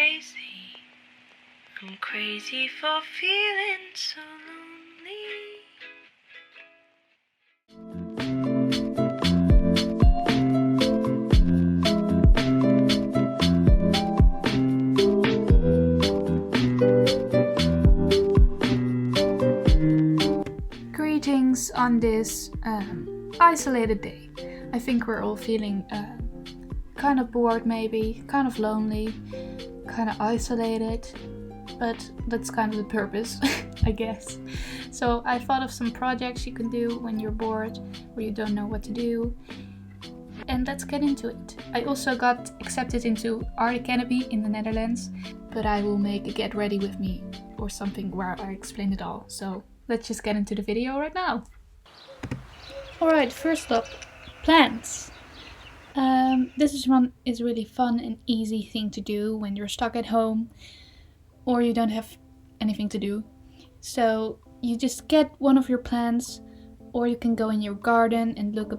crazy. I'm crazy for feeling so lonely. Greetings on this isolated day. I think we're all feeling kind of bored, maybe, kind of lonely, kind of isolated, but that's kind of the purpose, I guess. So I thought of some projects you can do when you're bored or you don't know what to do, and let's get into it. I also got accepted into Art Academy in the Netherlands, but I will make a get ready with me or something where I explain it all. So let's just get into the video right now. Alright, first up, plants. This one is really fun and easy thing to do when you're stuck at home or you don't have anything to do. So you just get one of your plants, or you can go in your garden and look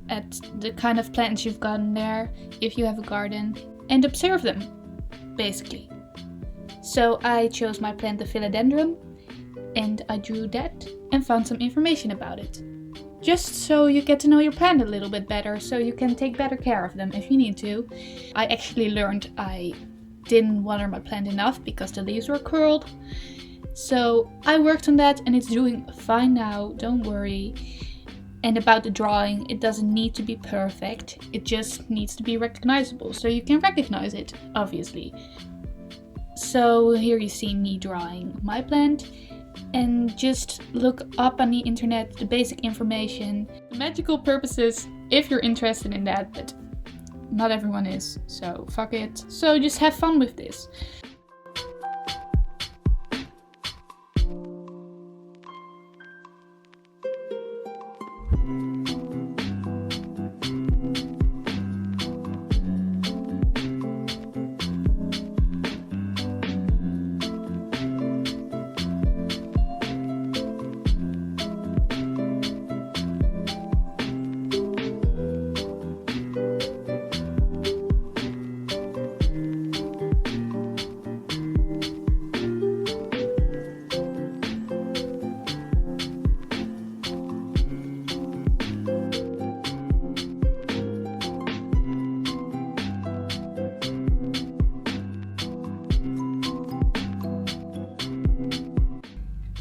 at the kind of plants you've gotten there, if you have a garden, and observe them, basically. So I chose my plant, the philodendron, and I drew that and found some information about it. Just so you get to know your plant a little bit better, so you can take better care of them if you need to. I actually learned I didn't water my plant enough because the leaves were curled. So I worked on that and it's doing fine now, don't worry. And about the drawing, it doesn't need to be perfect, it just needs to be recognizable, so you can recognize it, obviously. So here you see me drawing my plant. And just look up on the internet the basic information, the magical purposes, if you're interested in that, but not everyone is, so fuck it. So just have fun with this.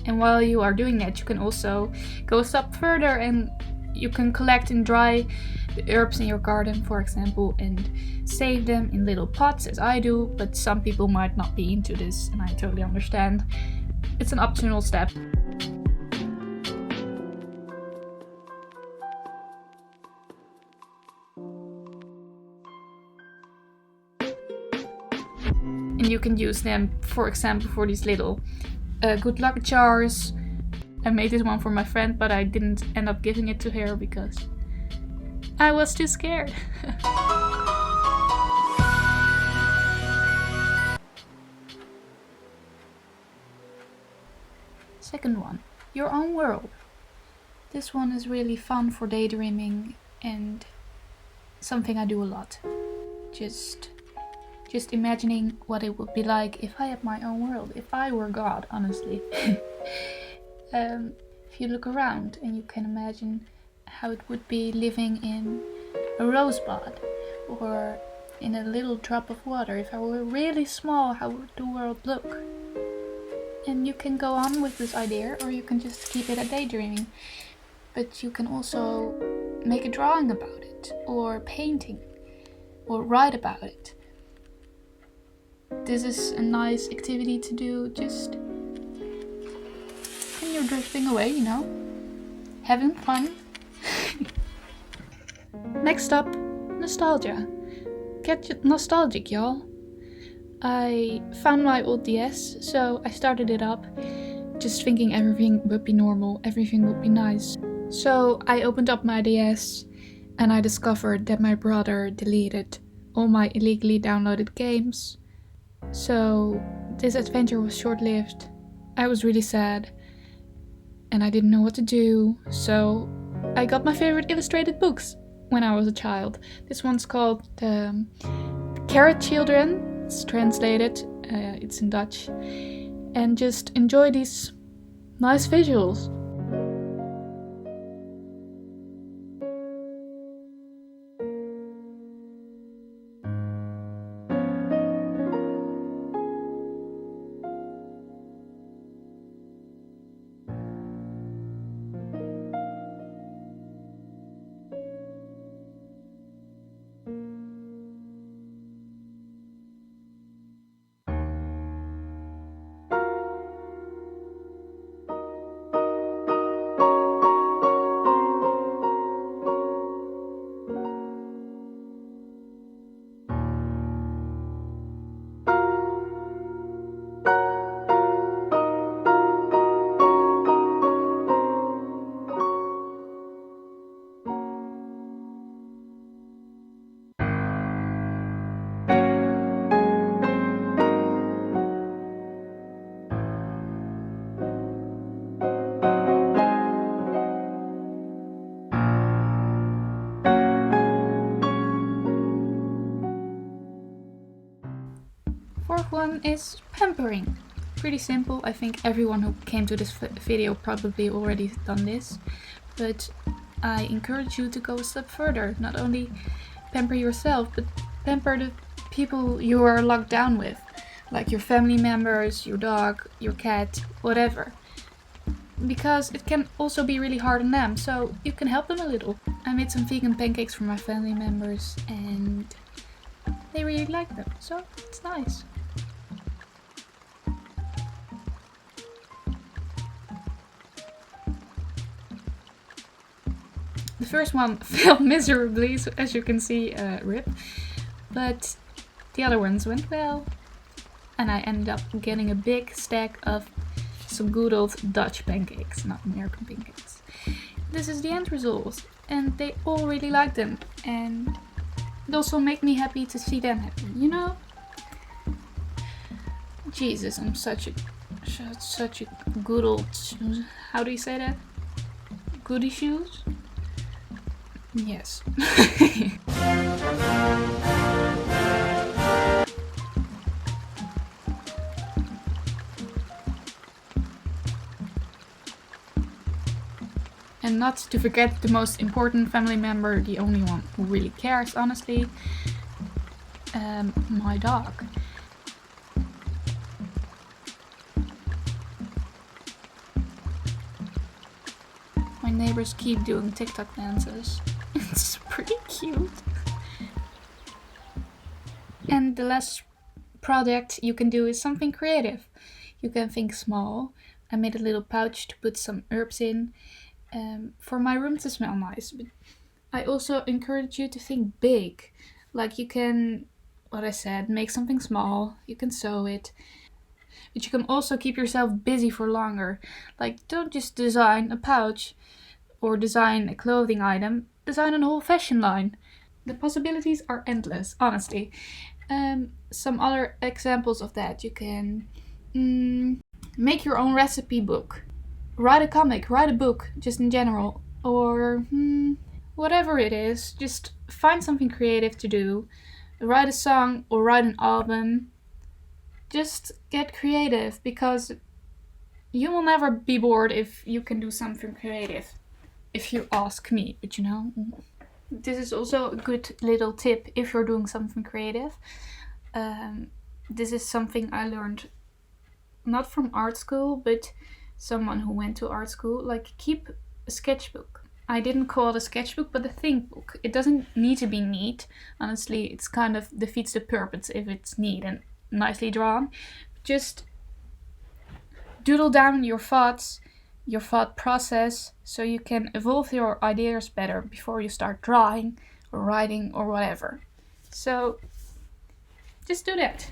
And while you are doing that, you can also go a step further and you can collect and dry the herbs in your garden, for example, and save them in little pots, as I do, but some people might not be into this, and I totally understand. It's an optional step. And you can use them, for example, for these little good luck jars. I made this one for my friend, but I didn't end up giving it to her because I was too scared. Second one, your own world. This one is really fun for daydreaming and something I do a lot. Just imagining what it would be like if I had my own world, if I were God, honestly. If you look around and you can imagine how it would be living in a rosebud or in a little drop of water. If I were really small, how would the world look? And you can go on with this idea, or you can just keep it at daydreaming. But you can also make a drawing about it, or painting, or write about it. This is a nice activity to do just when you're drifting away, you know, having fun. Next up, nostalgia. Get nostalgic, y'all. I found my old DS, so I started it up, just thinking everything would be normal, everything would be nice. So I opened up my DS and I discovered that my brother deleted all my illegally downloaded games. So this adventure was short-lived. I was really sad and I didn't know what to do, so I got my favorite illustrated books when I was a child. This one's called The Carrot Children. It's translated it's in Dutch, and just enjoy these nice visuals. Fourth one is pampering. Pretty simple. I think everyone who came to this video probably already done this, but I encourage you to go a step further. Not only pamper yourself, but pamper the people you are locked down with, like your family members, your dog, your cat, whatever. Because it can also be really hard on them, so you can help them a little. I made some vegan pancakes for my family members and they really like them, so it's nice. The first one failed miserably, so as you can see, rip. But the other ones went well. And I ended up getting a big stack of some good old Dutch pancakes, not American pancakes. This is the end result. And they all really like them. And it also makes me happy to see them happy, you know? Jesus, I'm such a good old... How do you say that? Goody shoes? Yes. And not to forget the most important family member, the only one who really cares, honestly, my dog. My neighbors keep doing TikTok dances. It's pretty cute. And the last project you can do is something creative. You can think small. I made a little pouch to put some herbs in for my room to smell nice. But I also encourage you to think big. Like you can, what I said, make something small. You can sew it. But you can also keep yourself busy for longer. Like don't just design a pouch or design a clothing item. Design a whole fashion line. The possibilities are endless, honestly. Some other examples of that. You can make your own recipe book. Write a comic, write a book, just in general. Or whatever it is, just find something creative to do. Write a song or write an album. Just get creative because you will never be bored if you can do something creative. If you ask me, but you know, this is also a good little tip if you're doing something creative. This is something I learned not from art school, but someone who went to art school. Like, keep a sketchbook. I didn't call it a sketchbook, but a think book. It doesn't need to be neat. Honestly, it's kind of defeats the purpose if it's neat and nicely drawn. Just doodle down your thoughts, your thought process, so you can evolve your ideas better before you start drawing or writing or whatever. So just do that.